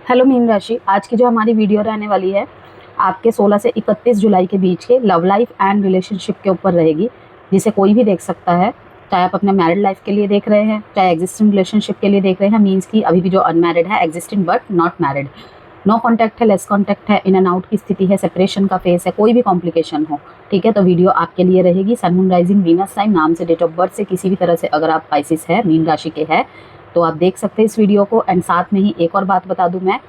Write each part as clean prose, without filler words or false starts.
Hello mean राशि, आज की जो हमारी वीडियो रहने वाली है आपके 16 से 31 जुलाई के बीच के लव लाइफ एंड रिलेशनशिप के ऊपर रहेगी, जिसे कोई भी देख सकता है। चाहे आप अपने मैरिड लाइफ के लिए देख रहे हैं, चाहे एग्जिस्टिंग रिलेशनशिप के लिए देख रहे हैं, मीन्स की अभी भी जो अनमैरिड है, existing but not married, no contact है, लेस कॉन्टैक्ट है, इन एंड आउट की स्थिति है, सेपरेशन का फेस है, कोई भी कॉम्प्लिकेशन हो, ठीक है, तो वीडियो आपके लिए रहेगी। Sun moon rising Venus sign नाम से, डेट ऑफ बर्थ से, किसी भी तरह से अगर आप पाइसिस है, मीन राशि के है, तो आप देख सकते हैं इस वीडियो को। एंड साथ में ही एक और बात बता दूं मैं,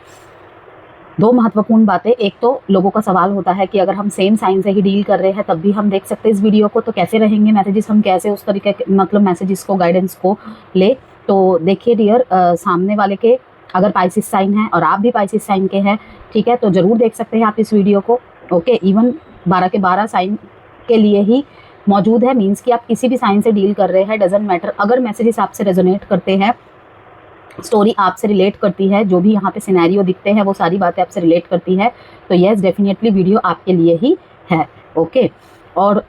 दो महत्वपूर्ण बातें। एक तो लोगों का सवाल होता है कि अगर हम सेम साइन से ही डील कर रहे हैं तब भी हम देख सकते हैं इस वीडियो को, तो कैसे रहेंगे मैसेजेस, हम कैसे उस तरीके के मतलब मैसेजेस को, गाइडेंस को ले। तो देखिए डियर, सामने वाले के अगर पाइसिस साइन है और आप भी पाइसिस साइन के हैं, ठीक है, तो ज़रूर देख सकते हैं आप इस वीडियो को। ओके, इवन 12 के 12 साइन के लिए ही मौजूद है, मीन्स कि आप किसी भी साइन से डील कर रहे हैं, डजेंट मैटर। अगर मैसेजेस आपसे रेजोनेट करते हैं, स्टोरी आपसे रिलेट करती है, जो भी यहाँ पे सिनेरियो दिखते हैं वो सारी बातें आपसे रिलेट करती है, तो यस डेफिनेटली वीडियो आपके लिए ही है। ओके, और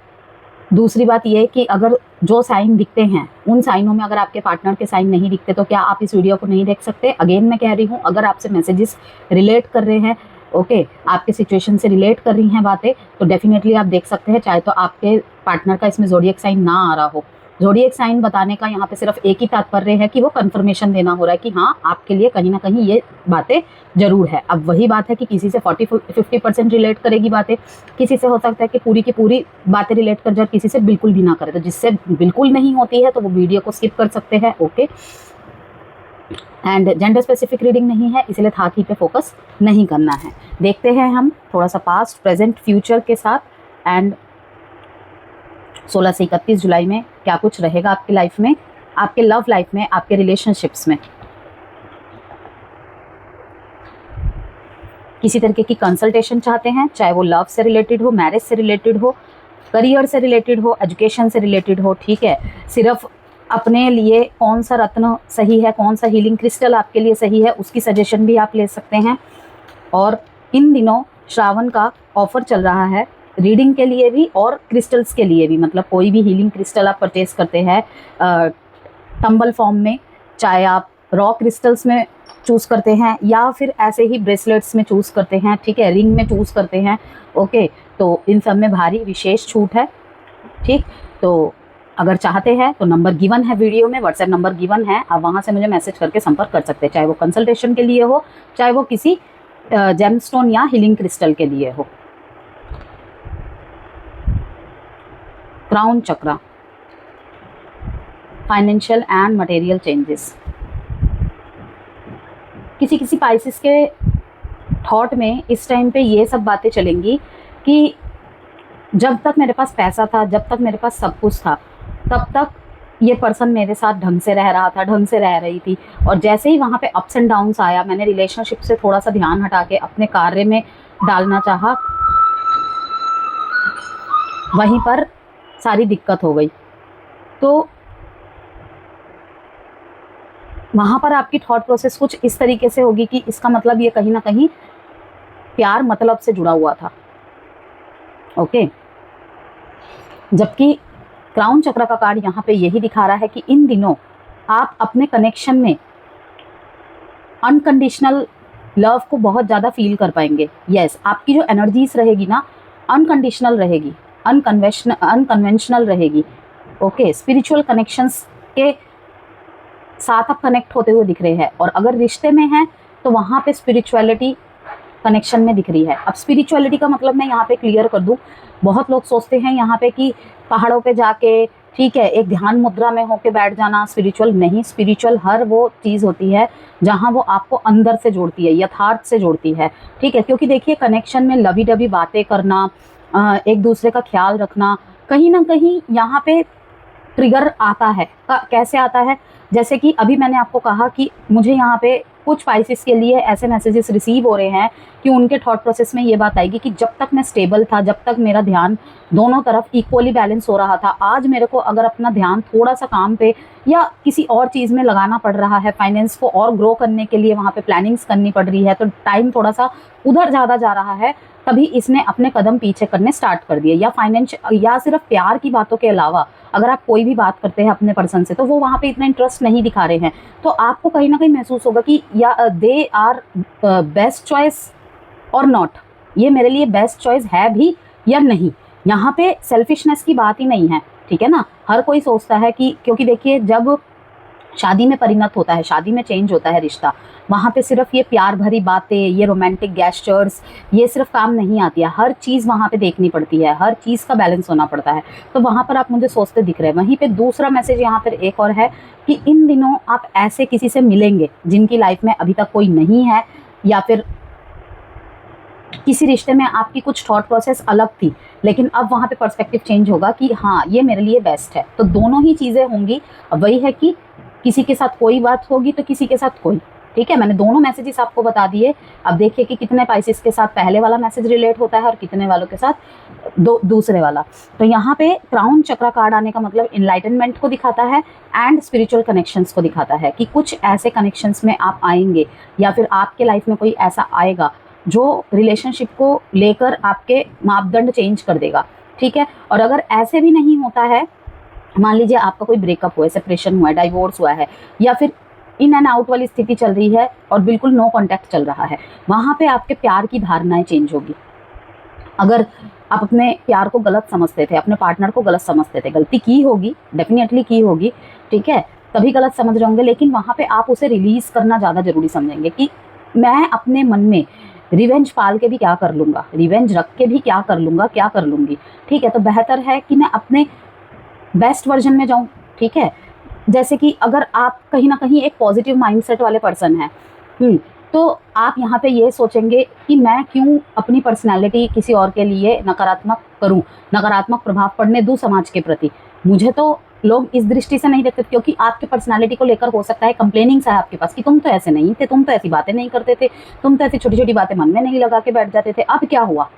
दूसरी बात ये कि अगर जो साइन दिखते हैं उन साइनों में अगर आपके पार्टनर के साइन नहीं दिखते तो क्या आप इस वीडियो को नहीं देख सकते। अगेन मैं कह रही हूँ, अगर आपसे मैसेजेस रिलेट कर रहे हैं, ओके, आपके सिचुएशन से रिलेट कर रही हैं बातें, तो डेफिनेटली आप देख सकते हैं। चाहे तो आपके पार्टनर का इसमें ज़ोडिएक साइन ना आ रहा हो, ज़ोडिएक साइन बताने का यहाँ पे सिर्फ एक ही तात्पर्य है कि वो कंफर्मेशन देना हो रहा है कि हाँ, आपके लिए कहीं ना कहीं ये बातें जरूर है। अब वही बात है कि किसी से 40-50% रिलेट करेगी बातें, किसी से हो सकता है कि पूरी की पूरी बातें रिलेट कर जाए, किसी से बिल्कुल भी ना करे। तो जिससे बिल्कुल नहीं होती है तो वो वीडियो को स्किप कर सकते हैं। Okay, and gender specific reading नहीं है, इसलिए था कि पे फोकस नहीं करना है। देखते हैं हम थोड़ा सा पास्ट, प्रेजेंट, फ्यूचर के साथ, एंड 16 से 31 जुलाई में क्या कुछ रहेगा आपकी लाइफ में, आपके लव लाइफ में, आपके रिलेशनशिप्स में। किसी तरीके की कंसल्टेशन चाहते हैं, चाहे वो लव से रिलेटेड हो, मैरिज से रिलेटेड हो, करियर से रिलेटेड हो, एजुकेशन से रिलेटेड हो, ठीक है, सिर्फ अपने लिए कौन सा रत्न सही है, कौन सा हीलिंग क्रिस्टल आपके लिए सही है, उसकी सजेशन भी आप ले सकते हैं। और इन दिनों श्रावण का ऑफर चल रहा है रीडिंग के लिए भी और क्रिस्टल्स के लिए भी, मतलब कोई भी हीलिंग क्रिस्टल आप परचेज करते हैं टंबल फॉर्म में, चाहे आप रॉ क्रिस्टल्स में चूज़ करते हैं या फिर ऐसे ही ब्रेसलेट्स में चूज़ करते हैं, ठीक है, रिंग में चूज़ करते हैं, ओके, तो इन सब में भारी विशेष छूट है। ठीक, तो अगर चाहते हैं तो नंबर गिवन है वीडियो में, व्हाट्सएप नंबर गिवन है, आप वहाँ से मुझे मैसेज करके संपर्क कर सकते हैं, चाहे वो कंसल्टेशन के लिए हो, चाहे वो किसी जेमस्टोन या हीलिंग क्रिस्टल के लिए हो। Crown chakra, financial and material changes. किसी किसी पाइसिस के थॉट में इस टाइम पे ये सब बातें चलेंगी कि जब तक मेरे पास पैसा था, जब तक मेरे पास सब कुछ था, तब तक ये पर्सन मेरे साथ ढंग से रह रहा था, ढंग से रह रही थी, और जैसे ही वहाँ पे अप्स एंड डाउन्स आया, मैंने रिलेशनशिप से थोड़ा सा ध्यान हटा के अपने कार्य में डालना चाहा, वहीं पर सारी दिक्कत हो गई। तो वहाँ पर आपकी थॉट प्रोसेस कुछ इस तरीके से होगी कि इसका मतलब ये कहीं ना कहीं प्यार मतलब से जुड़ा हुआ था। ओके, जबकि क्राउन चक्र का कार्ड यहाँ पे यही दिखा रहा है कि इन दिनों आप अपने कनेक्शन में अनकंडीशनल लव को बहुत ज़्यादा फील कर पाएंगे। यस, आपकी जो एनर्जीज रहेगी ना, अनकंडीशनल रहेगी, अनकन्वेंशनल रहेगी। ओके, स्पिरिचुअल कनेक्शंस के साथ आप कनेक्ट होते हुए दिख रहे हैं, और अगर रिश्ते में हैं तो वहाँ पे स्पिरिचुअलिटी कनेक्शन में दिख रही है। अब स्पिरिचुअलिटी का मतलब मैं यहाँ पे क्लियर कर दूँ, बहुत लोग सोचते हैं यहाँ पे कि पहाड़ों पे जाके, ठीक है, एक ध्यान मुद्रा में होके बैठ जाना स्पिरिचुअल नहीं। स्पिरिचुअल हर वो चीज़ होती है जहाँ वो आपको अंदर से जोड़ती है, यथार्थ से जोड़ती है, ठीक है, क्योंकि देखिए कनेक्शन में लवी डबी बातें करना, एक दूसरे का ख्याल रखना, कहीं ना कहीं यहाँ पे ट्रिगर आता है। कैसे आता है, जैसे कि अभी मैंने आपको कहा कि मुझे यहाँ पे कुछ पाइसिस के लिए ऐसे मैसेजेस रिसीव हो रहे हैं कि उनके थॉट प्रोसेस में ये बात आएगी कि जब तक मैं स्टेबल था, जब तक मेरा ध्यान दोनों तरफ इक्वली बैलेंस हो रहा था, आज मेरे को अगर अपना ध्यान थोड़ा सा काम पे या किसी और चीज़ में लगाना पड़ रहा है, फाइनेंस को और ग्रो करने के लिए वहाँ पे प्लानिंग्स करनी पड़ रही है, तो टाइम थोड़ा सा उधर ज़्यादा जा रहा है, तभी इसने अपने कदम पीछे करने स्टार्ट कर दिए। या फाइनेंस या सिर्फ प्यार की बातों के अलावा अगर आप कोई भी बात करते हैं अपने पर्सन से तो वो वहाँ पे इतना इंटरेस्ट नहीं दिखा रहे हैं, तो आपको कहीं ना कहीं महसूस होगा कि या दे आर बेस्ट चॉइस और नॉट, ये मेरे लिए बेस्ट चॉइस है भी या नहीं। यहाँ पे सेल्फिशनेस की बात ही नहीं है, ठीक है ना। हर कोई सोचता है कि, क्योंकि देखिए जब शादी में परिणत होता है, शादी में चेंज होता है रिश्ता, वहाँ पे सिर्फ ये प्यार भरी बातें, ये रोमांटिक गेस्चर्स, ये सिर्फ काम नहीं आती है, हर चीज़ वहाँ पे देखनी पड़ती है, हर चीज़ का बैलेंस होना पड़ता है। तो वहाँ पर आप मुझे सोचते दिख रहे हैं। वहीं पे दूसरा मैसेज यहाँ पर एक और है कि इन दिनों आप ऐसे किसी से मिलेंगे जिनकी लाइफ में अभी तक कोई नहीं है, या फिर किसी रिश्ते में आपकी कुछ थॉट प्रोसेस अलग थी, लेकिन अब वहाँ पे पर्सपेक्टिव चेंज होगा कि हाँ ये मेरे लिए बेस्ट है। तो दोनों ही चीज़ें होंगी। अब वही है कि किसी के साथ कोई बात होगी तो किसी के साथ कोई, ठीक है। मैंने दोनों मैसेजेस आपको बता दिए। अब देखिए कि कितने पाइसेस के साथ पहले वाला मैसेज रिलेट होता है और कितने वालों के साथ दूसरे वाला। तो यहाँ पे क्राउन चक्रा कार्ड आने का मतलब इनलाइटनमेंट को दिखाता है एंड स्पिरिचुअल कनेक्शंस को दिखाता है कि कुछ ऐसे कनेक्शंस में आप आएंगे या फिर आपके लाइफ में कोई ऐसा आएगा जो रिलेशनशिप को लेकर आपके मापदंड चेंज कर देगा, ठीक है। और अगर ऐसे भी नहीं होता है, मान लीजिए आपका कोई ब्रेकअप हुआ है, सेपरेशन हुआ है, डाइवोर्स हुआ है, या फिर इन एंड आउट वाली स्थिति चल रही है और बिल्कुल नो कांटेक्ट चल रहा है, वहाँ पे आपके प्यार की धारणाएं चेंज होगी। अगर आप अपने प्यार को गलत समझते थे, अपने पार्टनर को गलत समझते थे, गलती की होगी, डेफिनेटली की होगी, ठीक है, तभी गलत समझ रहे होंगे, लेकिन वहाँ पे आप उसे रिलीज करना ज़्यादा जरूरी समझेंगे कि मैं अपने मन में रिवेंज पाल के भी क्या कर लूँगा, रिवेंज रख के भी क्या कर लूँगा, क्या कर लूँगी, ठीक है। तो बेहतर है कि मैं अपने बेस्ट वर्जन में जाऊँ, ठीक है। जैसे कि अगर आप कहीं ना कहीं एक पॉजिटिव माइंडसेट वाले पर्सन हैं, तो आप यहाँ पे ये सोचेंगे कि मैं क्यों अपनी पर्सनैलिटी किसी और के लिए नकारात्मक करूँ, नकारात्मक प्रभाव पड़ने दूँ समाज के प्रति। मुझे तो लोग इस दृष्टि से नहीं देखते, क्योंकि आपके पर्सनालिटी को लेकर हो सकता है कंप्लेनिंग्स है आपके पास कि तुम तो ऐसे नहीं थे, तुम तो ऐसी बातें नहीं करते थे, तुम तो ऐसी छोटी छोटी बातें मन में नहीं लगा के बैठ जाते थे, अब क्या हुआ।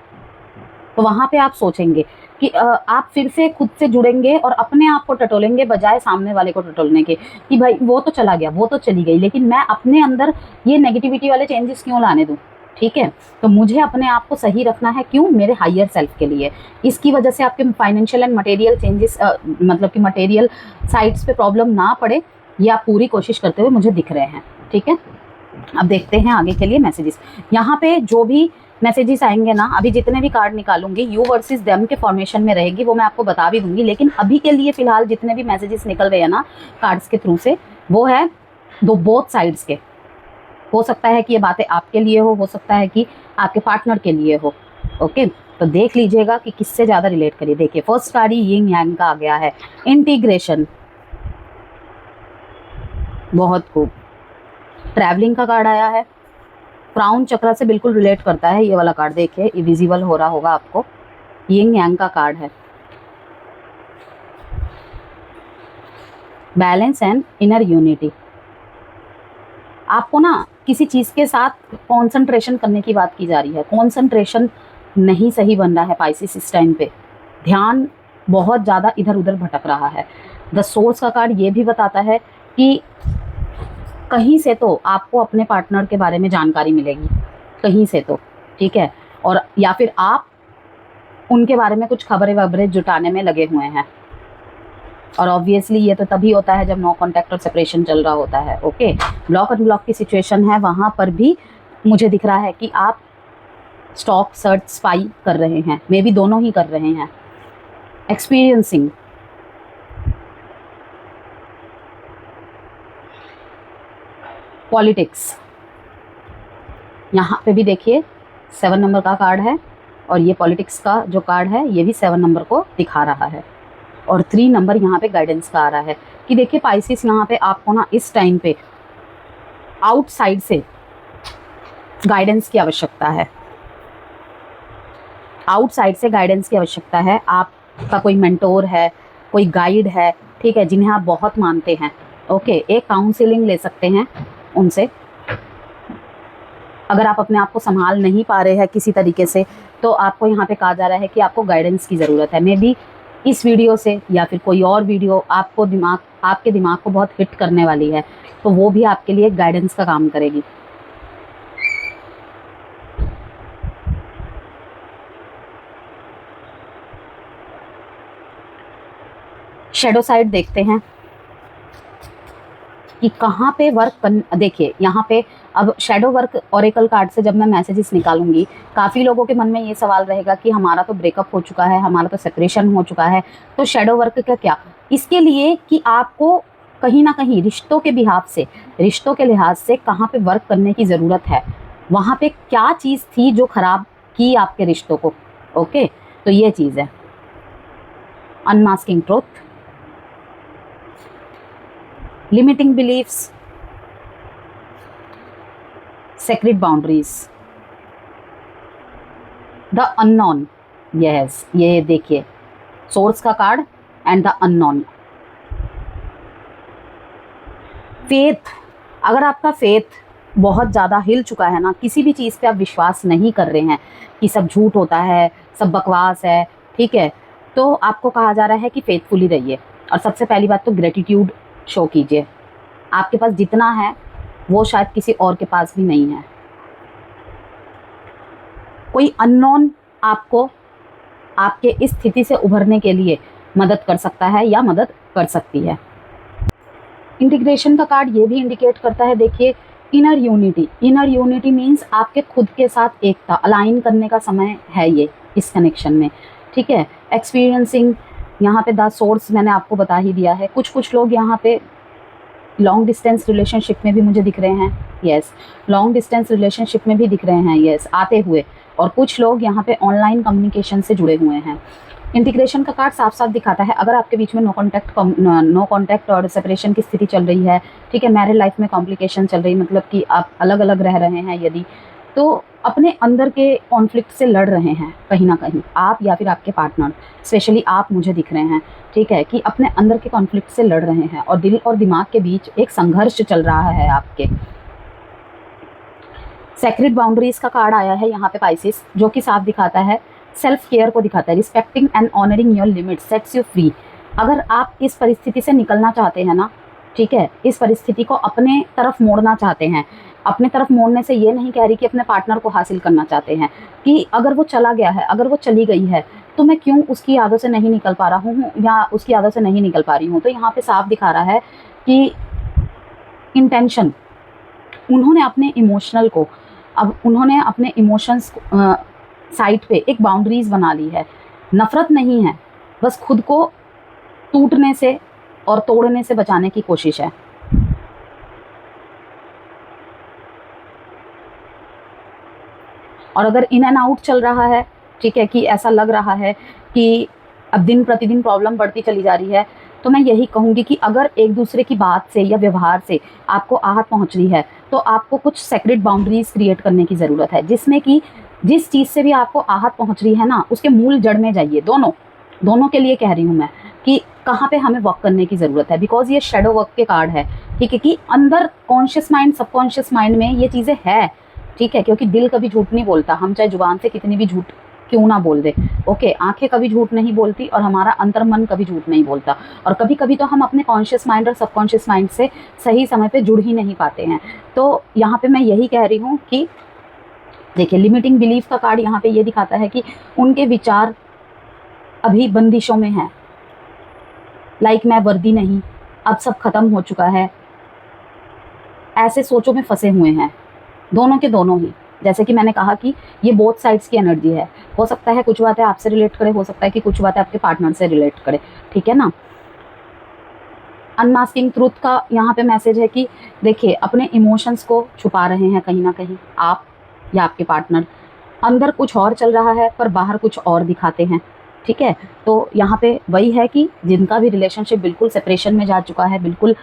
तो वहाँ पे आप सोचेंगे कि आप फिर से खुद से जुड़ेंगे और अपने आप को टटोलेंगे बजाय सामने वाले को टटोलने के कि भाई वो तो चला गया, वो तो चली गई, लेकिन मैं अपने अंदर ये नेगेटिविटी वाले चेंजेस क्यों लाने दूँ, ठीक है। तो मुझे अपने आप को सही रखना है, क्यों, मेरे हायर सेल्फ के लिए। इसकी वजह से आपके फाइनेंशियल एंड मटेरियल चेंजेस, मतलब कि मटेरियल साइड्स पे प्रॉब्लम ना पड़े, ये आप पूरी कोशिश करते हुए मुझे दिख रहे हैं, ठीक है। अब देखते हैं आगे के लिए मैसेजेस। यहाँ पे जो भी मैसेजेस आएंगे ना, अभी जितने भी कार्ड निकालूंगी यू वर्सेस देम के फॉर्मेशन में रहेगी, वो मैं आपको बता भी दूंगी, लेकिन अभी के लिए फिलहाल जितने भी मैसेजेस निकल रहे हैं ना कार्ड्स के थ्रू से, वो है बोथ साइड्स के। हो सकता है कि ये बातें आपके लिए हो सकता है कि आपके पार्टनर के लिए हो, ओके। तो देख लीजिएगा कि किससे ज़्यादा रिलेट करिए। देखिए फर्स्ट कार्ड ही यिंग यांग का आ गया है, इंटीग्रेशन, बहुत खूब। ट्रैवलिंग का कार्ड आया है, क्राउन चक्र से बिल्कुल रिलेट करता है ये वाला कार्ड, देखिए ये विजिबल हो रहा होगा आपको, यिंग यांग का कार्ड है। बैलेंस एंड इनर यूनिटी, आपको ना किसी चीज़ के साथ कंसंट्रेशन करने की बात की जा रही है, कंसंट्रेशन नहीं सही बन रहा है पाइसेस इस टाइम पे, ध्यान बहुत ज़्यादा इधर उधर भटक रहा है। द सोर्स का कार्ड ये भी बताता है कि कहीं से तो आपको अपने पार्टनर के बारे में जानकारी मिलेगी, कहीं से तो, ठीक है, और या फिर आप उनके बारे में कुछ खबरें वबरें जुटाने में लगे हुए हैं। और ऑब्वियसली ये तो तभी होता है जब नो कॉन्टैक्ट और सेपरेशन चल रहा होता है, ओके। ब्लॉक अनब्लॉक की सिचुएशन है, वहाँ पर भी मुझे दिख रहा है कि आप स्टॉक सर्च स्पाई कर रहे हैं, मे बी दोनों ही कर रहे हैं। एक्सपीरियंसिंग, पॉलिटिक्स, यहाँ पे भी देखिए 7 नंबर का कार्ड है और ये पॉलिटिक्स का जो कार्ड है ये भी 7 नंबर को दिखा रहा है, और 3 नंबर यहाँ पे गाइडेंस का आ रहा है कि देखिए पाइसेस यहाँ पे आपको ना इस टाइम पे आउटसाइड से गाइडेंस की आवश्यकता है, आउटसाइड से गाइडेंस की आवश्यकता है। आपका कोई मेंटोर है, कोई गाइड है, ठीक है, जिन्हें आप बहुत मानते हैं, ओके। एक काउंसलिंग ले सकते हैं उनसे। अगर आप अपने आप को संभाल नहीं पा रहे हैं किसी तरीके से, तो आपको यहाँ पे कहा जा रहा है कि आपको गाइडेंस की ज़रूरत है। मे बी इस वीडियो से या फिर कोई और वीडियो आपके दिमाग को बहुत हिट करने वाली है, तो वो भी आपके लिए गाइडेंस का काम करेगी। शैडो साइड देखते हैं कि कहाँ पे वर्क देखिए यहाँ पे अब शैडो वर्क ऑरेकल कार्ड से जब मैं मैसेजेस निकालूंगी, काफ़ी लोगों के मन में ये सवाल रहेगा कि हमारा तो ब्रेकअप हो चुका है, हमारा तो सेपरेशन हो चुका है, तो शैडो वर्क का क्या? इसके लिए कि आपको कहीं ना कहीं रिश्तों के बिहाफ से, रिश्तों के लिहाज से कहाँ पे वर्क करने की ज़रूरत है, वहाँ पे क्या चीज़ थी जो ख़राब की आपके रिश्तों को। ओके, तो ये चीज़ है unmasking truth, limiting beliefs, sacred boundaries, the unknown। yes, ये देखिए सोर्स का card and the unknown. Faith, अगर आपका फेथ बहुत ज़्यादा हिल चुका है ना, किसी भी चीज़ पे आप विश्वास नहीं कर रहे हैं कि सब झूठ होता है, सब बकवास है, ठीक है, तो आपको कहा जा रहा है कि फेथफुली रहिए। और सबसे पहली बात तो ग्रेटिट्यूड शो कीजिए। आपके पास जितना है वो शायद किसी और के पास भी नहीं है। कोई अननोन आपको आपके इस स्थिति से उभरने के लिए मदद कर सकता है या मदद कर सकती है। इंटीग्रेशन का कार्ड ये भी इंडिकेट करता है, देखिए inner unity. Inner unity means आपके खुद के साथ एकता, अलाइन करने का समय है ये इस कनेक्शन में, ठीक है। एक्सपीरियंसिंग, यहाँ पे द सोर्स मैंने आपको बता ही दिया है। कुछ लोग यहाँ पे लॉन्ग डिस्टेंस रिलेशनशिप में भी मुझे दिख रहे हैं, यस, लॉन्ग डिस्टेंस रिलेशनशिप में भी दिख रहे हैं, यस, आते हुए। और कुछ लोग यहाँ पे ऑनलाइन कम्युनिकेशन से जुड़े हुए हैं। इंटीग्रेशन का कार्ड साफ साफ दिखाता है अगर आपके बीच में नो कॉन्टैक्ट और सेपरेशन की स्थिति चल रही है, ठीक है, मैरिड लाइफ में कॉम्प्लिकेशन चल रही, मतलब कि आप अलग अलग रह रहे हैं यदि, तो अपने अंदर के कॉन्फ्लिक्ट से लड़ रहे हैं कहीं ना कहीं आप या फिर आपके पार्टनर, स्पेशली आप मुझे दिख रहे हैं, ठीक है, कि अपने अंदर के कॉन्फ्लिक्ट से लड़ रहे हैं और दिल और दिमाग के बीच एक संघर्ष चल रहा है आपके। सेक्रेट बाउंड्रीज का कार्ड आया है यहाँ पे पाइसेस, जो कि साफ दिखाता है सेल्फ केयर को दिखाता है। Respecting and honouring your limits sets you free. अगर आप इस परिस्थिति से निकलना चाहते हैं ना, ठीक है, इस परिस्थिति को अपने तरफ मोड़ना चाहते हैं, अपने तरफ मोड़ने से ये नहीं कह रही कि अपने पार्टनर को हासिल करना चाहते हैं, कि अगर वो चला गया है, अगर वो चली गई है, तो मैं क्यों उसकी यादों से नहीं निकल पा रहा हूँ या उसकी यादों से नहीं निकल पा रही हूँ। तो यहाँ पे साफ दिखा रहा है कि इंटेंशन, उन्होंने अपने इमोशनल को, अब उन्होंने अपने इमोशंस साइड पे एक बाउंड्रीज बना ली है। नफरत नहीं है, बस खुद को टूटने से और तोड़ने से बचाने की कोशिश है। और अगर इन एंड आउट चल रहा है, ठीक है, कि ऐसा लग रहा है कि अब दिन प्रतिदिन प्रॉब्लम बढ़ती चली जा रही है, तो मैं यही कहूँगी कि अगर एक दूसरे की बात से या व्यवहार से आपको आहत पहुँच रही है, तो आपको कुछ सेक्रेट बाउंड्रीज क्रिएट करने की ज़रूरत है, जिसमें कि जिस चीज़ से भी आपको आहत पहुँच रही है ना, उसके मूल जड़ में जाइए। दोनों के लिए कह रही हूँ मैं कि कहाँ पे हमें वर्क करने की ज़रूरत है, बिकॉज ये शेडो वर्क के कार्ड है, ठीक है, कि अंदर कॉन्शियस माइंड, सबकॉन्शियस माइंड में ये चीज़ें है, ठीक है, क्योंकि दिल कभी झूठ नहीं बोलता, हम चाहे जुबान से कितनी भी झूठ क्यों ना बोल दे, ओके, आंखें कभी झूठ नहीं बोलती और हमारा अंतर्मन कभी झूठ नहीं बोलता। और कभी कभी तो हम अपने कॉन्शियस माइंड और सबकॉन्शियस माइंड से सही समय पे जुड़ ही नहीं पाते हैं। तो यहाँ पे मैं यही कह रही हूँ कि देखिए, लिमिटिंग बिलीफ का कार्ड यहाँ पे ये दिखाता है कि उनके विचार अभी बंदिशों में हैं, लाइक मैं वर्दी नहीं, अब सब खत्म हो चुका है, ऐसे सोचों में फंसे हुए हैं दोनों के दोनों ही। जैसे कि मैंने कहा कि ये बोथ साइड्स की एनर्जी है, हो सकता है कुछ बातें आपसे रिलेट करे, हो सकता है कि कुछ बातें आपके पार्टनर से रिलेट करे, ठीक है ना। अनमास्किंग ट्रूथ का यहाँ पे मैसेज है कि देखिए, अपने इमोशंस को छुपा रहे हैं कहीं ना कहीं आप या आपके पार्टनर, अंदर कुछ और चल रहा है पर बाहर कुछ और दिखाते हैं, ठीक है। तो यहाँ पे वही है कि जिनका भी रिलेशनशिप बिल्कुल सेपरेशन में जा चुका है, बिल्कुल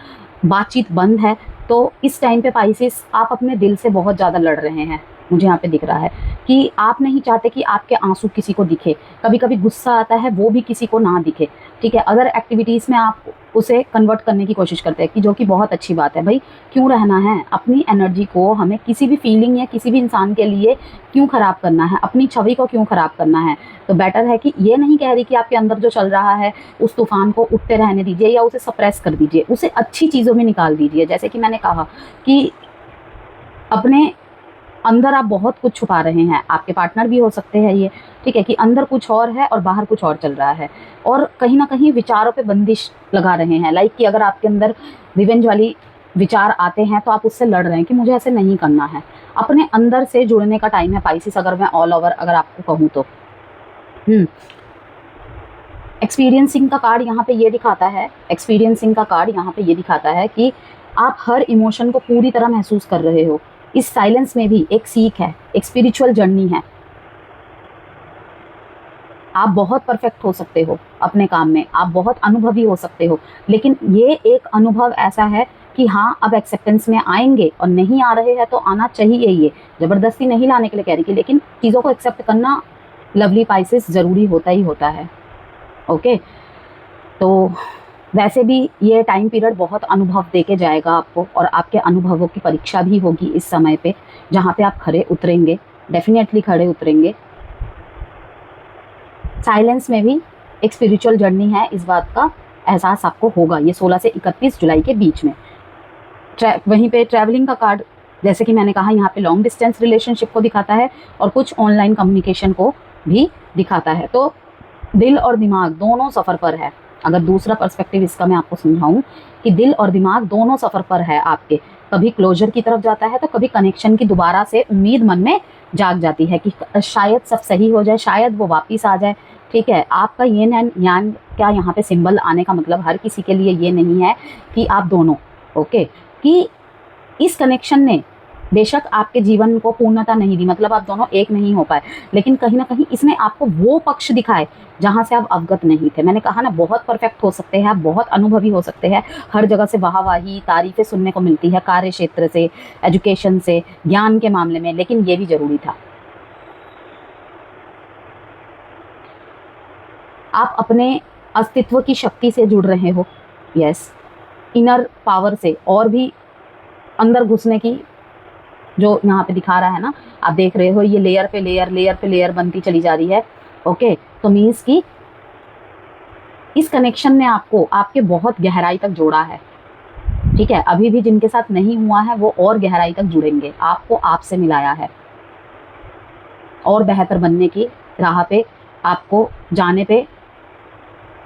बातचीत बंद है, तो इस टाइम पे पाइसेस आप अपने दिल से बहुत ज़्यादा लड़ रहे हैं। मुझे यहाँ पे दिख रहा है कि आप नहीं चाहते कि आपके आंसू किसी को दिखे, कभी कभी गुस्सा आता है वो भी किसी को ना दिखे, ठीक है। अदर एक्टिविटीज़ में आप उसे कन्वर्ट करने की कोशिश करते हैं, कि जो कि बहुत अच्छी बात है। भाई, क्यों रहना है अपनी एनर्जी को, हमें किसी भी फीलिंग या किसी भी इंसान के लिए क्यों ख़राब करना है, अपनी छवि को क्यों ख़राब करना है। तो बेटर है कि ये नहीं कह रही कि आपके अंदर जो चल रहा है उस तूफान को उठते रहने दीजिए या उसे सप्रेस कर दीजिए, उसे अच्छी चीज़ों में निकाल दीजिए। जैसे कि मैंने कहा कि अपने अंदर आप बहुत कुछ छुपा रहे हैं, आपके पार्टनर भी हो सकते हैं ये, ठीक है, कि अंदर कुछ और है और बाहर कुछ और चल रहा है, और कहीं ना कहीं विचारों पे बंदिश लगा रहे हैं। लाइक कि अगर आपके अंदर रिवेंज वाली विचार आते हैं तो आप उससे लड़ रहे हैं कि मुझे ऐसे नहीं करना है। अपने अंदर से जुड़ने का टाइम है पाइसिस, अगर मैं ऑल ओवर अगर आपको कहूँ तो। एक्सपीरियंसिंग का कार्ड यहाँ पे ये दिखाता है, एक्सपीरियंसिंग का कार्ड यहाँ पे ये दिखाता है कि आप हर इमोशन को पूरी तरह महसूस कर रहे हो। इस साइलेंस में भी एक सीख है, एक स्पिरिचुअल जर्नी है। आप बहुत परफेक्ट हो सकते हो अपने काम में, आप बहुत अनुभवी हो सकते हो, लेकिन ये एक अनुभव ऐसा है कि हाँ, अब एक्सेप्टेंस में आएंगे, और नहीं आ रहे हैं तो आना चाहिए। ये ज़बरदस्ती नहीं लाने के लिए कह रही थी, लेकिन चीज़ों को एक्सेप्ट करना लवली पाइसेस ज़रूरी होता ही होता है। ओके, तो वैसे भी ये टाइम पीरियड बहुत अनुभव देके जाएगा आपको, और आपके अनुभवों की परीक्षा भी होगी इस समय पे, जहाँ पे आप खड़े उतरेंगे, डेफिनेटली खड़े उतरेंगे। साइलेंस में भी एक स्पिरिचुअल जर्नी है, इस बात का एहसास आपको होगा ये 16 से 31 जुलाई के बीच में। वहीं पे ट्रैवलिंग का कार्ड, जैसे कि मैंने कहा, यहाँ पे लॉन्ग डिस्टेंस रिलेशनशिप को दिखाता है और कुछ ऑनलाइन कम्युनिकेशन को भी दिखाता है। तो दिल और दिमाग दोनों सफ़र पर है। अगर दूसरा पर्सपेक्टिव इसका मैं आपको समझाऊं कि दिल और दिमाग दोनों सफ़र पर है आपके, कभी क्लोजर की तरफ जाता है तो कभी कनेक्शन की दोबारा से उम्मीद मन में जाग जाती है कि शायद सब सही हो जाए, शायद वो वापस आ जाए। ठीक है, आपका ये यान क्या यहाँ पे सिंबल आने का मतलब हर किसी के लिए ये नहीं है कि आप दोनों, ओके, कि इस कनेक्शन ने बेशक आपके जीवन को पूर्णता नहीं दी, मतलब आप दोनों एक नहीं हो पाए, लेकिन कहीं ना कहीं इसने आपको वो पक्ष दिखाए जहाँ से आप अवगत नहीं थे। मैंने कहा ना, बहुत परफेक्ट हो सकते हैं आप, बहुत अनुभवी हो सकते हैं, हर जगह से वाहवाही तारीफें सुनने को मिलती है, कार्य क्षेत्र से, एजुकेशन से, ज्ञान के मामले में, लेकिन ये भी जरूरी था। आप अपने अस्तित्व की शक्ति से जुड़ रहे हो, यस, इनर पावर से, और भी अंदर घुसने की जो यहाँ पे दिखा रहा है ना, आप देख रहे हो ये लेयर पे लेयर, लेयर पे लेयर बनती चली जा रही है। ओके, तो मीन्स कि इस कनेक्शन ने आपको आपके बहुत गहराई तक जोड़ा है। ठीक है, अभी भी जिनके साथ नहीं हुआ है वो और गहराई तक जुड़ेंगे, आपको आपसे मिलाया है और बेहतर बनने की राह पे आपको जाने पे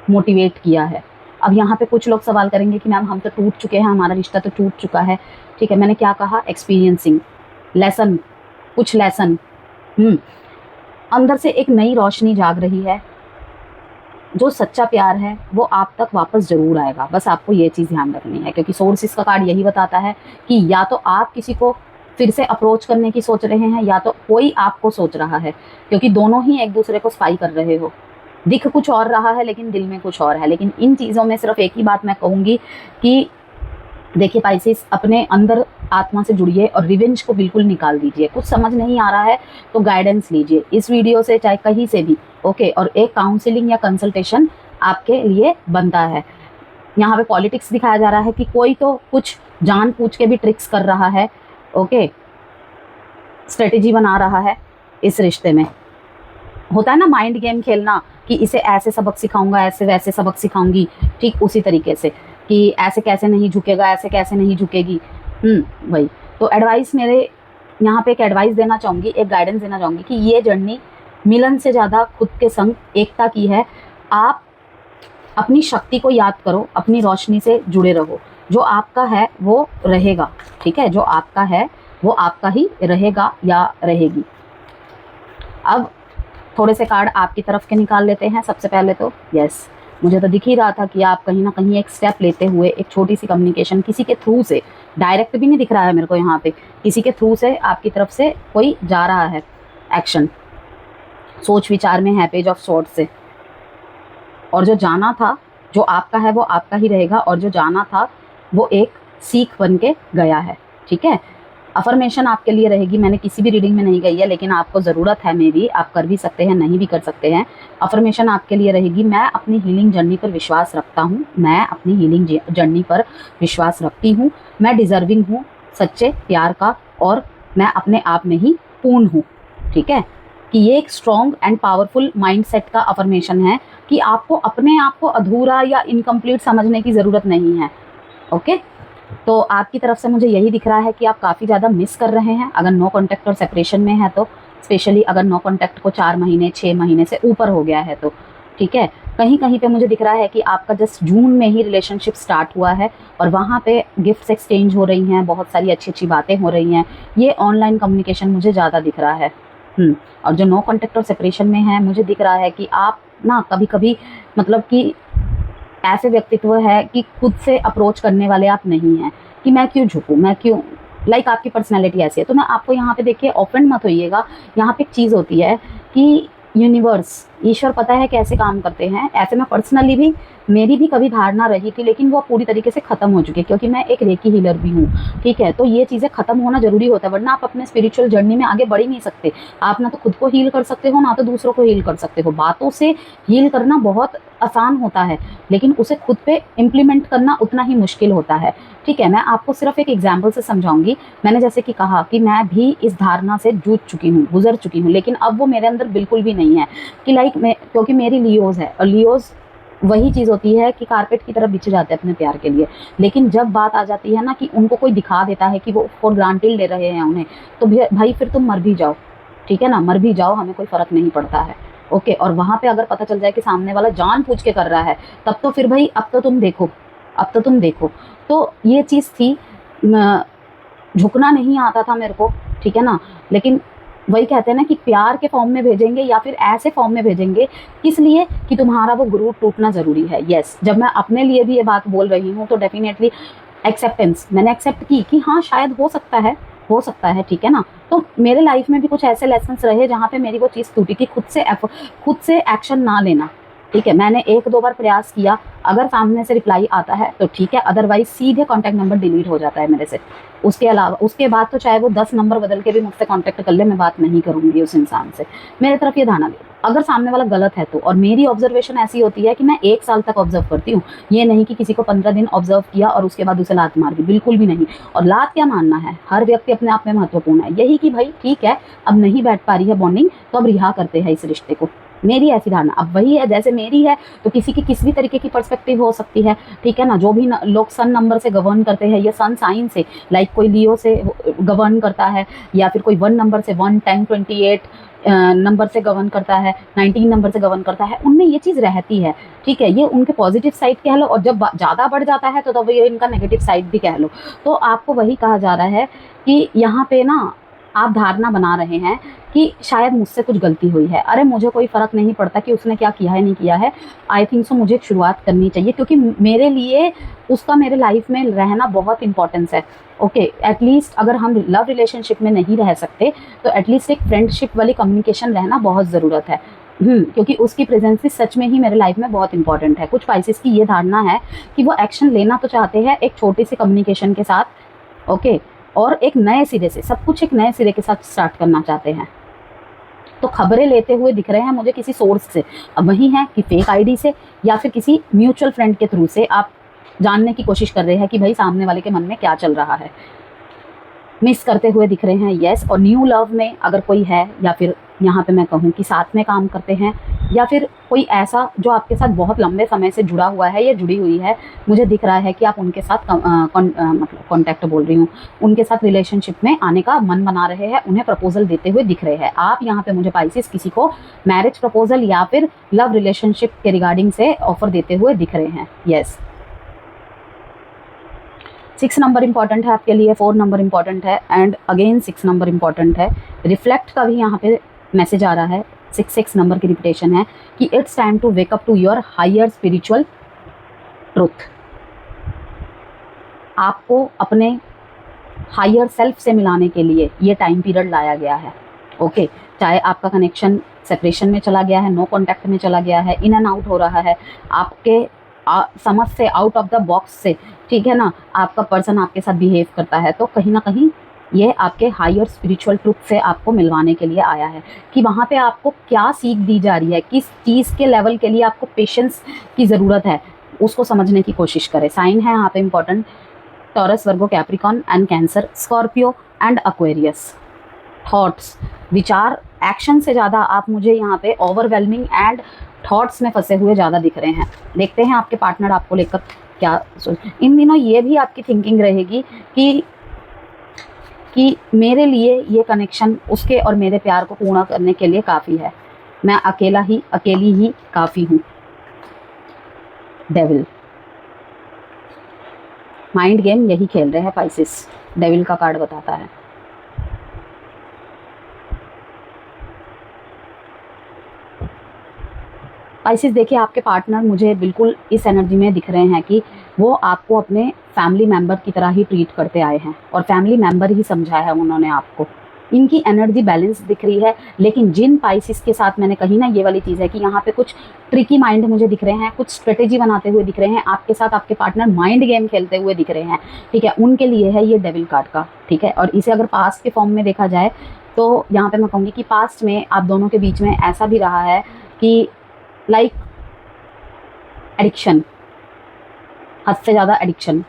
मोटिवेट किया है। अब यहाँ पे कुछ लोग सवाल करेंगे कि मैम हम तो टूट चुके हैं, हमारा रिश्ता तो टूट चुका है। ठीक है, मैंने क्या कहा, एक्सपीरियंसिंग लेसन, कुछ लेसन, अंदर से एक नई रोशनी जाग रही है। जो सच्चा प्यार है वो आप तक वापस ज़रूर आएगा, बस आपको ये चीज़ ध्यान रखनी है, क्योंकि सोर्सेस का कार्ड यही बताता है कि या तो आप किसी को फिर से अप्रोच करने की सोच रहे हैं, या तो कोई आपको सोच रहा है, क्योंकि दोनों ही एक दूसरे को स्पाई कर रहे हो। दिख कुछ और रहा है लेकिन दिल में कुछ और है। लेकिन इन चीज़ों में सिर्फ एक ही बात मैं कहूँगी कि देखिए पाइसेस, अपने अंदर आत्मा से जुड़िए और रिवेंज को बिल्कुल निकाल दीजिए। कुछ समझ नहीं आ रहा है तो गाइडेंस लीजिए इस वीडियो से, चाहे कहीं से भी, ओके, और एक काउंसलिंग या कंसल्टेशन आपके लिए बनता है। यहाँ पे पॉलिटिक्स दिखाया जा रहा है कि कोई तो कुछ जान पूछ के भी ट्रिक्स कर रहा है, ओके, स्ट्रेटेजी बना रहा है इस रिश्ते में। होता है ना माइंड गेम खेलना, कि इसे ऐसे सबक सिखाऊंगा, ऐसे वैसे सबक सिखाऊंगी, ठीक उसी तरीके से, कि ऐसे कैसे नहीं झुकेगा, ऐसे कैसे नहीं झुकेगी, वही। तो एडवाइस, मेरे यहाँ पे एक एडवाइस देना चाहूँगी, एक गाइडेंस देना चाहूँगी कि ये जर्नी मिलन से ज़्यादा खुद के संग एकता की है। आप अपनी शक्ति को याद करो, अपनी रोशनी से जुड़े रहो। जो आपका है वो रहेगा, ठीक है, जो आपका है वो आपका ही रहेगा या रहेगी। अब थोड़े से कार्ड आपकी तरफ के निकाल लेते हैं। सबसे पहले तो यस, मुझे तो दिख ही रहा था कि आप कहीं ना कहीं एक स्टेप लेते हुए, एक छोटी सी कम्युनिकेशन किसी के थ्रू से, डायरेक्ट भी नहीं दिख रहा है मेरे को यहाँ पे, किसी के थ्रू से आपकी तरफ से कोई जा रहा है एक्शन, सोच विचार में है पेज ऑफ स्वॉर्ड्स से। और जो जाना था, जो आपका है वो आपका ही रहेगा, और जो जाना था वो एक सीख बन के गया है। ठीक है, अफर्मेशन आपके लिए रहेगी, मैंने किसी भी रीडिंग में नहीं गई है, लेकिन आपको ज़रूरत है, मे भी आप कर भी सकते हैं, नहीं भी कर सकते हैं। अफर्मेशन आपके लिए रहेगी, मैं अपनी हीलिंग जर्नी पर विश्वास रखता हूँ, मैं अपनी हीलिंग जर्नी पर विश्वास रखती हूँ, मैं डिज़र्विंग हूँ सच्चे प्यार का, और मैं अपने आप में ही पूर्ण हूँ। ठीक है, कि ये एक स्ट्रॉन्ग एंड पावरफुल माइंडसेट का अफर्मेशन है कि आपको अपने आप को अधूरा या इनकम्प्लीट समझने की ज़रूरत नहीं है। ओके, तो आपकी तरफ से मुझे यही दिख रहा है कि आप काफ़ी ज़्यादा मिस कर रहे हैं। अगर नो कॉन्टैक्ट और सेपरेशन में है तो स्पेशली अगर नो कॉन्टैक्ट को 4 महीने 6 महीने से ऊपर हो गया है तो, ठीक है। कहीं कहीं पे मुझे दिख रहा है कि आपका जस्ट जून में ही रिलेशनशिप स्टार्ट हुआ है और वहाँ पे गिफ्ट्स एक्सचेंज हो रही हैं, बहुत सारी अच्छी अच्छी बातें हो रही हैं। ये ऑनलाइन कम्युनिकेशन मुझे ज़्यादा दिख रहा है। और जो नो कॉन्टैक्ट और सेपरेशन में है, मुझे दिख रहा है कि आप ना कभी कभी मतलब कि ऐसे व्यक्तित्व है कि खुद से अप्रोच करने वाले आप नहीं हैं कि मैं क्यों झुकूँ, मैं क्यों, लाइक आपकी पर्सनैलिटी ऐसी है। तो मैं आपको यहाँ पे देखिए ऑफेंड मत होइएगा। यहाँ पे एक चीज़ होती है कि यूनिवर्स, ईश्वर पता है कैसे काम करते हैं। ऐसे में पर्सनली भी मेरी भी कभी धारणा रही थी, लेकिन वो पूरी तरीके से ख़त्म हो चुकी है क्योंकि मैं एक रेकी हीलर भी हूँ, ठीक है। तो ये चीज़ें ख़त्म होना ज़रूरी होता है, वरना आप अपने स्पिरिचुअल जर्नी में आगे बढ़ ही नहीं सकते। आप ना तो खुद को हील कर सकते हो, ना तो दूसरों को हील कर सकते हो। बातों से हील करना बहुत आसान होता है, लेकिन उसे खुद पे इम्प्लीमेंट करना उतना ही मुश्किल होता है, ठीक है। मैं आपको सिर्फ एक एग्जाम्पल से समझाऊंगी। मैंने जैसे कि कहा कि मैं भी इस धारणा से जूझ चुकी हूँ, गुजर चुकी हूँ, लेकिन अब वो मेरे अंदर बिल्कुल भी नहीं है कि लाइक मैं, क्योंकि मेरी लियोज है और लियोज वही चीज़ होती है कि कारपेट की तरफ बिछे जाते हैं अपने प्यार के लिए। लेकिन जब बात आ जाती है ना कि उनको कोई दिखा देता है कि वो फॉर ग्रांटेड ले रहे हैं उन्हें, तो भाई फिर तुम मर भी जाओ, ठीक है ना, मर भी जाओ, हमें कोई फ़र्क नहीं पड़ता है, ओके। और वहाँ पे अगर पता चल जाए कि सामने वाला जानबूझ के कर रहा है, तब तो फिर भाई अब तो तुम देखो, अब तो तुम देखो। तो ये चीज़ थी, झुकना नहीं आता था मेरे को, ठीक है ना। लेकिन वही कहते हैं ना कि प्यार के फॉर्म में भेजेंगे या फिर ऐसे फॉर्म में भेजेंगे, किस लिए कि तुम्हारा वो गुरूर टूटना ज़रूरी है। यस, जब मैं अपने लिए भी ये बात बोल रही हूँ तो डेफिनेटली एक्सेप्टेंस मैंने एक्सेप्ट की कि हाँ शायद हो सकता है, हो सकता है, ठीक है ना। तो मेरे लाइफ में भी कुछ ऐसे लेसन्स रहे जहाँ पे मेरी वो चीज़ टूटी कि खुद से एक्शन ना लेना, ठीक है। मैंने 1-2 बार प्रयास किया, अगर सामने से रिप्लाई आता है तो ठीक है, अदरवाइज सीधे कॉन्टैक्ट नंबर डिलीट हो जाता है मेरे से। उसके अलावा उसके बाद तो चाहे वो 10 नंबर बदल के भी मुझसे कॉन्टैक्ट कर ले, मैं बात नहीं करूँगी उस इंसान से। मेरे तरफ ये धारणा, अगर सामने वाला गलत है तो। और मेरी ऑब्जर्वेशन ऐसी होती है कि मैं 1 साल तक ऑब्जर्व करती हूँ, ये नहीं कि किसी को 15 दिन ऑब्जर्व किया और उसके बाद उसे लात मार दी, बिल्कुल भी नहीं। और लात क्या मानना है, हर व्यक्ति अपने आप में महत्वपूर्ण है। यही कि भाई ठीक है, अब नहीं बैठ पा रही है बॉन्डिंग, तो अब रिहा करते हैं इस रिश्ते को, मेरी ऐसी धारणा। अब वही है, जैसे मेरी है तो किसी की किसी भी तरीके की पर्सपेक्टिव हो सकती है, ठीक है ना। जो भी लोग सन नंबर से गवर्न करते हैं या सन साइन से, लाइक कोई लियो से गवर्न करता है, या फिर कोई 1 नंबर से 1, 10, 28 नंबर से गवर्न करता है, 19 नंबर से गवर्न करता है, उनमें ये चीज़ रहती है, ठीक है। ये उनके पॉजिटिव साइड कह लो, और जब ज़्यादा बढ़ जाता है तो तब ये इनका नेगेटिव साइड भी कह लो। तो आपको वही कहा जा रहा है कि यहाँ पे ना आप धारणा बना रहे हैं कि शायद मुझसे कुछ गलती हुई है। अरे मुझे कोई फ़र्क नहीं पड़ता कि उसने क्या किया है नहीं किया है, आई थिंक सो मुझे एक शुरुआत करनी चाहिए, क्योंकि मेरे लिए उसका मेरे लाइफ में रहना बहुत इंपॉर्टेंस है, ओके। एटलीस्ट अगर हम लव रिलेशनशिप में नहीं रह सकते तो एटलीस्ट एक फ्रेंडशिप वाली कम्युनिकेशन रहना बहुत ज़रूरत है, क्योंकि उसकी प्रेजेंस सच में ही मेरे लाइफ में बहुत इंपॉर्टेंट है। कुछ पाइसेस की ये धारणा है कि वो एक्शन लेना तो चाहते हैं एक छोटी सी कम्युनिकेशन के साथ, ओके, और एक नए सिरे से, सब कुछ एक नए सिरे के साथ स्टार्ट करना चाहते हैं। तो खबरें लेते हुए दिख रहे हैं मुझे किसी सोर्स से, अब वही है कि फेक आईडी से या फिर किसी म्यूचुअल फ्रेंड के थ्रू से आप जानने की कोशिश कर रहे हैं कि भाई सामने वाले के मन में क्या चल रहा है, मिस करते हुए दिख रहे हैं। यस, और न्यू लव में अगर कोई है, या फिर यहाँ पे मैं कहूँ कि साथ में काम करते हैं, या फिर कोई ऐसा जो आपके साथ बहुत लंबे समय से जुड़ा हुआ है या जुड़ी हुई है, मुझे दिख रहा है कि आप उनके साथ मतलब कॉन्टैक्ट बोल रही हूँ, उनके साथ रिलेशनशिप में आने का मन बना रहे हैं, उन्हें प्रपोजल देते हुए दिख रहे हैं। आप यहाँ पे मुझे पाइसेस किसी को मैरिज प्रपोजल या फिर लव रिलेशनशिप के रिगार्डिंग से ऑफर देते हुए दिख रहे हैं। यस, 6 नंबर इंपॉर्टेंट है आपके लिए, 4 नंबर इंपॉर्टेंट है, एंड अगेन 6 नंबर इंपॉर्टेंट है। रिफ्लेक्ट का भी यहाँ पे मैसेज आ रहा है, 6 नंबर की रिपीटेशन है कि it's time to wake up to your higher spiritual truth. आपको अपने हायर सेल्फ से मिलाने के लिए ये टाइम पीरियड लाया गया है, ओके। चाहे आपका कनेक्शन सेपरेशन में चला गया है, नो कॉन्टैक्ट में चला गया है, इन एंड आउट हो रहा है, आपके समझ से, आउट ऑफ द बॉक्स से, ठीक है ना, आपका पर्सन आपके साथ बिहेव करता है, तो कहीं ना कहीं ये आपके हायर स्पिरिचुअल ट्रुथ से आपको मिलवाने के लिए आया है कि वहाँ पे आपको क्या सीख दी जा रही है, किस चीज़ के लेवल के लिए आपको पेशेंस की ज़रूरत है, उसको समझने की कोशिश करें। साइन है यहाँ पे important, taurus, Virgo, Capricorn and cancer, Scorpio and Aquarius. Thoughts, विचार, एक्शन से ज़्यादा आप मुझे यहाँ पे ओवरवेलमिंग एंड थॉट्स में फंसे हुए ज़्यादा दिख रहे हैं। देखते हैं आपके पार्टनर आपको लेकर क्या सोच। इन दिनों ये भी आपकी थिंकिंग रहेगी कि कि मेरे लिए ये कनेक्शन उसके और मेरे प्यार को पूर्ण करने के लिए काफ़ी है। मैं अकेली ही काफ़ी हूँ। डेविल, माइंड गेम यही खेल रहे हैं पाइसेस, डेविल का कार्ड बताता है। पाइसेस देखिए, आपके पार्टनर मुझे बिल्कुल इस एनर्जी में दिख रहे हैं कि वो आपको अपने फैमिली मेंबर की तरह ही ट्रीट करते आए हैं और फैमिली मेंबर ही समझा है उन्होंने आपको। इनकी एनर्जी बैलेंस दिख रही है, लेकिन जिन पाइसेस के साथ मैंने कही ना ये वाली चीज़ है कि यहाँ पे कुछ ट्रिकी माइंड मुझे दिख रहे हैं, कुछ स्ट्रेटेजी बनाते हुए दिख रहे हैं आपके साथ, आपके पार्टनर माइंड गेम खेलते हुए दिख रहे हैं, ठीक है, उनके लिए है ये डेविल कार्ड का, ठीक है। और इसे अगर पास्ट के फॉर्म में देखा जाए तो यहाँ पे मैं कहूँगी कि पास्ट में आप दोनों के बीच में ऐसा भी रहा है कि लाइक एडिक्शन, हद से ज़्यादा एडिक्शन,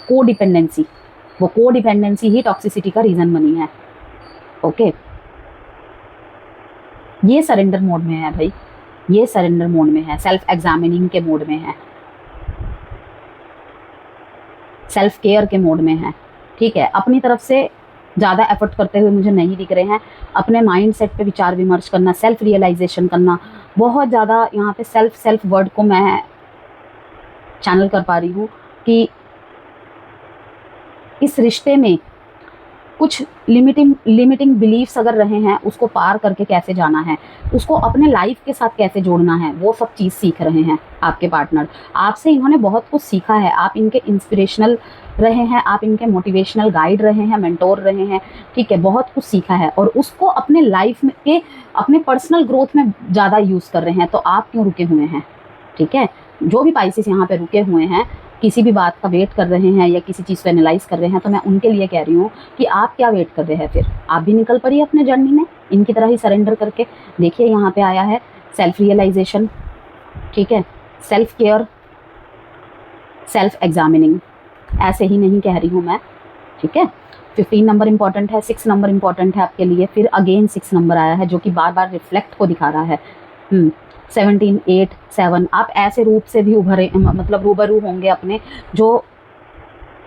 को डिपेंडेंसी, वो को डिपेंडेंसी ही टॉक्सिसिटी का रीज़न बनी है। ओके, ये सरेंडर मोड में है भाई, ये सरेंडर मोड में है, सेल्फ एग्जामिनिंग के मोड में है, सेल्फ केयर के मोड में है, ठीक है। अपनी तरफ से ज़्यादा एफर्ट करते हुए मुझे नहीं दिख रहे हैं। अपने माइंड सेट पे विचार विमर्श करना, सेल्फ रियलाइजेशन करना, बहुत ज़्यादा यहाँ पे सेल्फ वर्ड को मैं चैनल कर पा रही हूँ कि इस रिश्ते में कुछ लिमिटिंग बिलीफ्स अगर रहे हैं उसको पार करके कैसे जाना है, उसको अपने लाइफ के साथ कैसे जोड़ना है, वो सब चीज़ सीख रहे हैं आपके पार्टनर। आपसे इन्होंने बहुत कुछ सीखा है, आप इनके इंस्पिरेशनल रहे हैं, आप इनके मोटिवेशनल गाइड रहे हैं, मेंटोर रहे हैं, ठीक है, बहुत कुछ सीखा है और उसको अपने लाइफ में के अपने पर्सनल ग्रोथ में ज़्यादा यूज़ कर रहे हैं। तो आप क्यों रुके हुए हैं, ठीक है। जो भी पाइसेस यहाँ पे रुके हुए हैं, किसी भी बात का वेट कर रहे हैं या किसी चीज़ को एनालाइज कर रहे हैं, तो मैं उनके लिए कह रही हूँ कि आप क्या वेट कर रहे हैं, फिर आप भी निकल पड़िए अपने जर्नी में, इनकी तरह ही सरेंडर करके। देखिए यहाँ पे आया है सेल्फ रियलाइजेशन, ठीक है, सेल्फ केयर, सेल्फ एग्जामिनिंग, ऐसे ही नहीं कह रही हूँ मैं, ठीक है। 15 नंबर इंपॉर्टेंट है, 6 नंबर इंपॉर्टेंट है आपके लिए, फिर अगेन 6 नंबर आया है जो कि बार बार रिफ्लेक्ट को दिखा रहा है। 17, 8, 7, आप ऐसे रूप से भी उभरे, मतलब रूबरू होंगे अपने, जो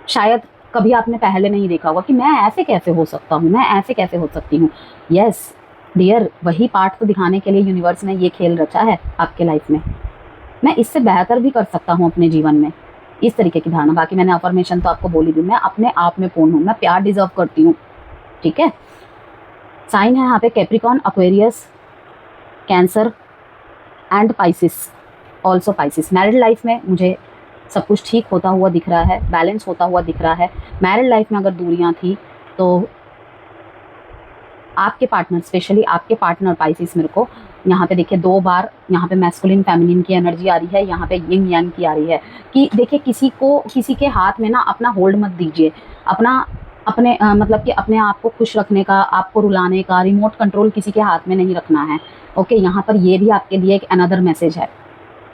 शायद कभी आपने पहले नहीं देखा होगा कि मैं ऐसे कैसे हो सकता हूँ, मैं ऐसे कैसे हो सकती हूँ। यस डियर, वही पार्ट को दिखाने के लिए यूनिवर्स ने ये खेल रचा है आपके लाइफ में। मैं इससे बेहतर भी कर सकता हूँ अपने जीवन में, इस तरीके की धारणा। बाकी मैंने अफर्मेशन तो आपको बोली दी, मैं अपने आप में पूर्ण हूँ, मैं प्यार डिजर्व करती हूँ, ठीक है। साइन है यहाँ पे Capricorn, Aquarius, cancer and Pisces, also Pisces. Married life में मुझे सब कुछ ठीक होता हुआ दिख रहा है, बैलेंस होता हुआ दिख रहा है। मैरिड लाइफ में अगर दूरियां थी तो आपके पार्टनर, स्पेशली आपके पार्टनर पाइसिस, मेरे को यहाँ पे देखिए 2 बार यहाँ पे मैस्कुलिन फेमिनिन की एनर्जी आ रही है, यहाँ पे यिंग यांग की आ रही है कि देखिए किसी के हाथ में ना अपना होल्ड मत दीजिए, अपने मतलब कि अपने आप को खुश रखने का, आपको रुलाने का रिमोट कंट्रोल किसी के हाथ में नहीं रखना है। ओके, यहाँ पर ये भी आपके लिए एक अनदर मैसेज है,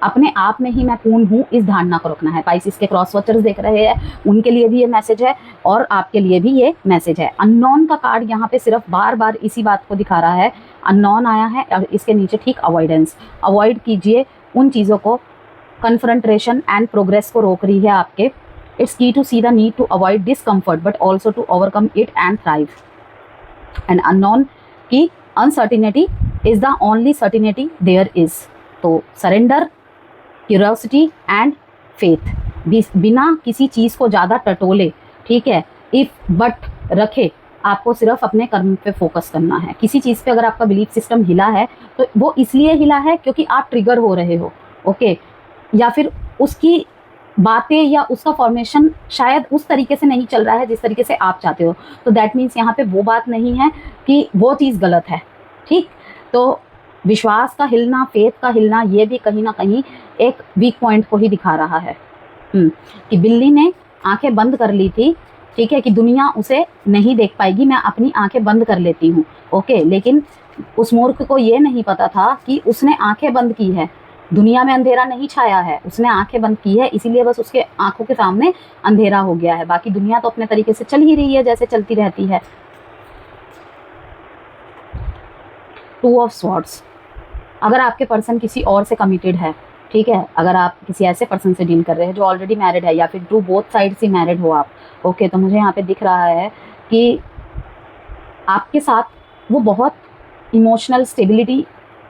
अपने आप में ही मैं पूर्ण हूँ, इस धारणा को रखना है। पाइसिस के क्रॉस वॉचर्स देख रहे हैं, उनके लिए भी ये मैसेज है और आपके लिए भी ये मैसेज है। अननोन का कार्ड यहाँ पे सिर्फ बार बार इसी बात को दिखा रहा है, अननोन आया है और इसके नीचे ठीक अवॉइडेंस, अवॉइड कीजिए उन चीज़ों को, कन्फ्रंट्रेशन एंड प्रोग्रेस को रोक रही है आपके। It's key to see the need to avoid discomfort but also to overcome it and thrive. And unknown की uncertainty is the only certainty there is. तो सरेंडर, क्यूरियोसिटी एंड फेथ, बिना किसी चीज़ को ज़्यादा टटोले, ठीक है, इफ बट रखे, आपको सिर्फ अपने कर्म पे फोकस करना है। किसी चीज़ पे अगर आपका बिलीफ सिस्टम हिला है तो वो इसलिए हिला है क्योंकि आप ट्रिगर हो रहे हो, ओके, या फिर उसकी बातें या उसका फॉर्मेशन शायद उस तरीके से नहीं चल रहा है जिस तरीके से आप चाहते हो। तो दैट मीन्स यहाँ पे वो बात नहीं है कि वो चीज़ गलत है, ठीक। तो विश्वास का हिलना, फेथ का हिलना, ये भी कहीं ना कहीं एक वीक पॉइंट को ही दिखा रहा है कि बिल्ली ने आंखें बंद कर ली थी, ठीक है, कि दुनिया उसे नहीं देख पाएगी, मैं अपनी आंखें बंद कर लेती हूँ, ओके। लेकिन उस मूर्ख को ये नहीं पता था कि उसने आंखें बंद की है, दुनिया में अंधेरा नहीं छाया है, उसने आंखें बंद की है, इसीलिए बस उसके आंखों के सामने अंधेरा हो गया है। बाकी दुनिया तो अपने तरीके से चल ही रही है जैसे चलती रहती है। 2 ऑफ स्वॉर्ड्स, अगर आपके पर्सन किसी और से कमिटेड है, ठीक है, अगर आप किसी ऐसे पर्सन से डील कर रहे हैं जो ऑलरेडी मैरिड है या फिर टू बोथ साइड से मैरिड हो आप, ओके, तो मुझे यहाँ पे दिख रहा है कि आपके साथ वो बहुत इमोशनल स्टेबिलिटी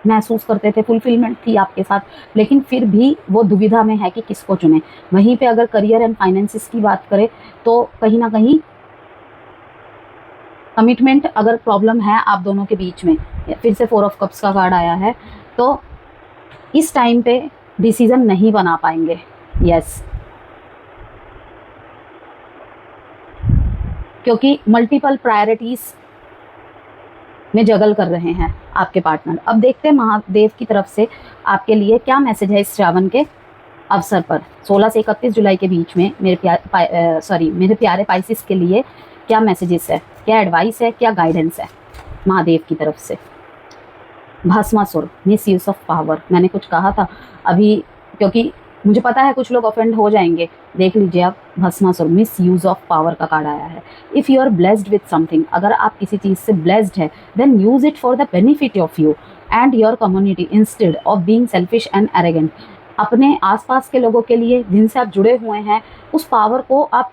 महसूस करते थे, फुलफिलमेंट थी आपके साथ, लेकिन फिर भी वो दुविधा में है कि किसको चुने। वहीं पे अगर करियर एंड फाइनेंसिस की बात करें तो कहीं ना कहीं कमिटमेंट अगर प्रॉब्लम है आप दोनों के बीच में, फिर से 4 ऑफ कप्स का कार्ड आया है, तो इस टाइम पे डिसीजन नहीं बना पाएंगे। यस, क्योंकि मल्टीपल प्रायोरिटीज में जगल कर रहे हैं आपके पार्टनर। अब देखते हैं महादेव की तरफ से आपके लिए क्या मैसेज है इस श्रावण के अवसर पर, 16 से 31 जुलाई के बीच में मेरे प्यारे पाइसिस के लिए क्या मैसेजेस है, क्या एडवाइस है, क्या गाइडेंस है महादेव की तरफ से। Bhasmasur, misuse of power, मैंने कुछ कहा था अभी, क्योंकि मुझे पता है कुछ लोग ऑफेंड हो जाएंगे। देख लीजिए आप, Bhasmasur, misuse of power का कार्ड आया है। If you are blessed with something, अगर आप किसी चीज़ से ब्लेस्ड है, then use it for the benefit of you and your community instead of being selfish and arrogant. अपने आसपास के लोगों के लिए जिनसे आप जुड़े हुए हैं, उस पावर को आप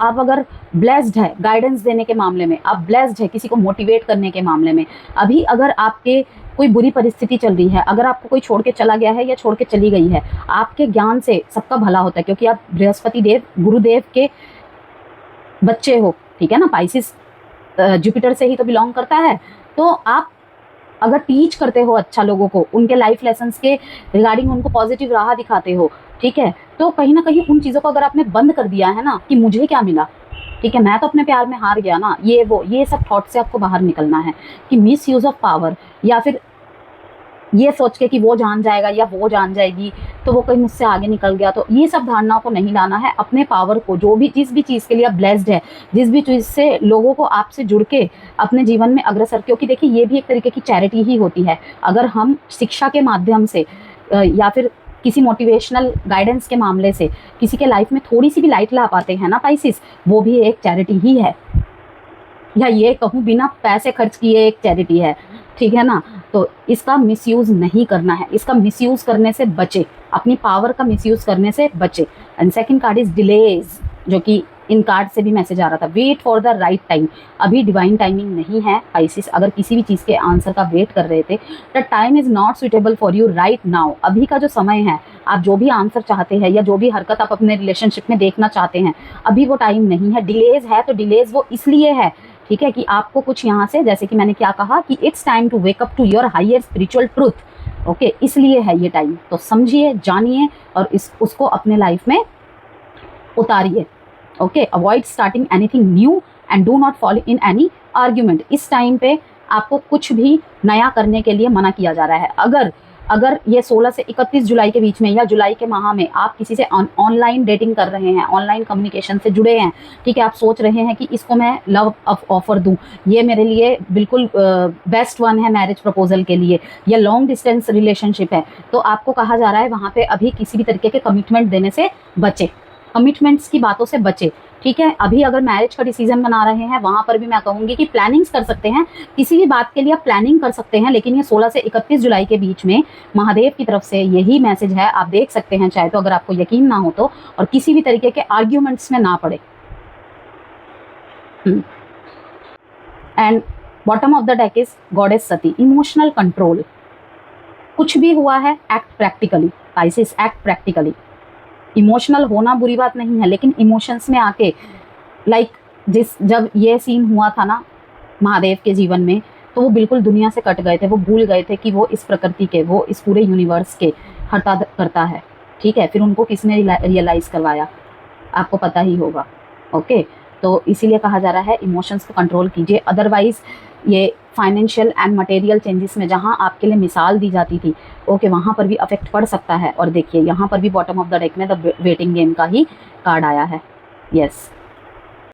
आप अगर ब्लेस्ड है गाइडेंस देने के मामले में, आप ब्लेस्ड है किसी को मोटिवेट करने के मामले में, अभी अगर आपके कोई बुरी परिस्थिति चल रही है, अगर आपको कोई छोड़ के चला गया है या छोड़ के चली गई है, आपके ज्ञान से सबका भला होता है, क्योंकि आप बृहस्पति देव गुरुदेव के बच्चे हो, ठीक है ना। पाइसिस जुपिटर से ही तो बिलोंग करता है। तो आप अगर टीच करते हो अच्छा लोगों को, उनके लाइफ लेसन्स के रिगार्डिंग उनको पॉजिटिव राह दिखाते हो, ठीक है, तो कहीं ना कहीं उन चीज़ों को अगर आपने बंद कर दिया है ना कि मुझे क्या मिला, ठीक है, मैं तो अपने प्यार में हार गया ना, ये सब थॉट से आपको बाहर निकलना है कि मिस यूज़ ऑफ पावर, या फिर ये सोच के कि वो जान जाएगा या वो जान जाएगी तो वो कहीं मुझसे आगे निकल गया, तो ये सब धारणाओं को नहीं लाना है। अपने पावर को, जो भी जिस भी चीज़ के लिए आप ब्लेस्ड है, जिस भी चीज़ से लोगों को आपसे जुड़ के अपने जीवन में अग्रसर, क्योंकि देखिए ये भी एक तरीके की चैरिटी ही होती है। अगर हम शिक्षा के माध्यम से या फिर किसी मोटिवेशनल गाइडेंस के मामले से किसी के लाइफ में थोड़ी सी भी लाइट ला पाते हैं ना पाइसिस, वो भी एक चैरिटी ही है, या ये कहूँ बिना पैसे खर्च किए एक चैरिटी है, ठीक है ना। तो इसका मिसयूज़ नहीं करना है, इसका मिसयूज़ करने से बचे, अपनी पावर का मिसयूज़ करने से बचे। And second card is delays, जो कि इन कार्ड से भी मैसेज आ रहा था, wait for the right time. अभी डिवाइन टाइमिंग नहीं है पाइसिस, अगर किसी भी चीज़ के आंसर का वेट कर रहे थे, the time is not suitable for you right now. अभी का जो समय है, आप जो भी आंसर चाहते हैं या जो भी हरकत आप अपने रिलेशनशिप में देखना चाहते हैं, अभी वो टाइम नहीं है। डिलेज है तो डिलेज वो इसलिए है, ठीक है, कि आपको कुछ यहाँ से, जैसे कि मैंने क्या कहा कि it's time to wake up to your higher spiritual truth, okay, इसलिए है ये टाइम। तो समझिए, जानिए और उसको अपने लाइफ में उतारिए, okay. Avoid starting anything new and do not follow in any argument. इस टाइम पे आपको कुछ भी नया करने के लिए मना किया जा रहा है। अगर ये 16 से 31 जुलाई के बीच में या जुलाई के माह में आप किसी से ऑनलाइन डेटिंग कर रहे हैं, ऑनलाइन कम्युनिकेशन से जुड़े हैं, ठीक है, आप सोच रहे हैं कि इसको मैं लव ऑफर दूं, ये मेरे लिए बिल्कुल बेस्ट वन है मैरिज प्रपोजल के लिए, या लॉन्ग डिस्टेंस रिलेशनशिप है, तो आपको कहा जा रहा है वहाँ पे अभी किसी भी तरीके के कमिटमेंट देने से बचे, कमिटमेंट्स की बातों से बचे, ठीक है। अभी अगर मैरिज का डिसीजन बना रहे हैं, वहाँ पर भी मैं कहूँगी कि प्लानिंग्स कर सकते हैं, किसी भी बात के लिए आप प्लानिंग कर सकते हैं, लेकिन ये 16 से 31 जुलाई के बीच में महादेव की तरफ से यही मैसेज है। आप देख सकते हैं चाहे तो, अगर आपको यकीन ना हो तो, और किसी भी तरीके के आर्ग्यूमेंट्स में ना पड़े। And bottom of the deck is goddess Sati, emotional control. कुछ भी हुआ है, act practically Pisces, act practically. Emotional होना बुरी बात नहीं है, लेकिन इमोशंस में आके जब ये सीन हुआ था ना महादेव के जीवन में, तो वो बिल्कुल दुनिया से कट गए थे, वो भूल गए थे कि वो इस प्रकृति के, वो इस पूरे यूनिवर्स के हरता करता है, ठीक है। फिर उनको किसने रियलाइज़ करवाया, आपको पता ही होगा, ओके। तो इसीलिए कहा जा रहा है इमोशंस को कंट्रोल कीजिए, अदरवाइज़ ये फाइनेंशियल एंड मटेरियल चेंजेस में जहाँ आपके लिए मिसाल दी जाती थी, ओके, वहाँ पर भी अफेक्ट पड़ सकता है। और देखिए यहाँ पर भी बॉटम ऑफ द डेक में द वेटिंग गेम का ही कार्ड आया है, यस।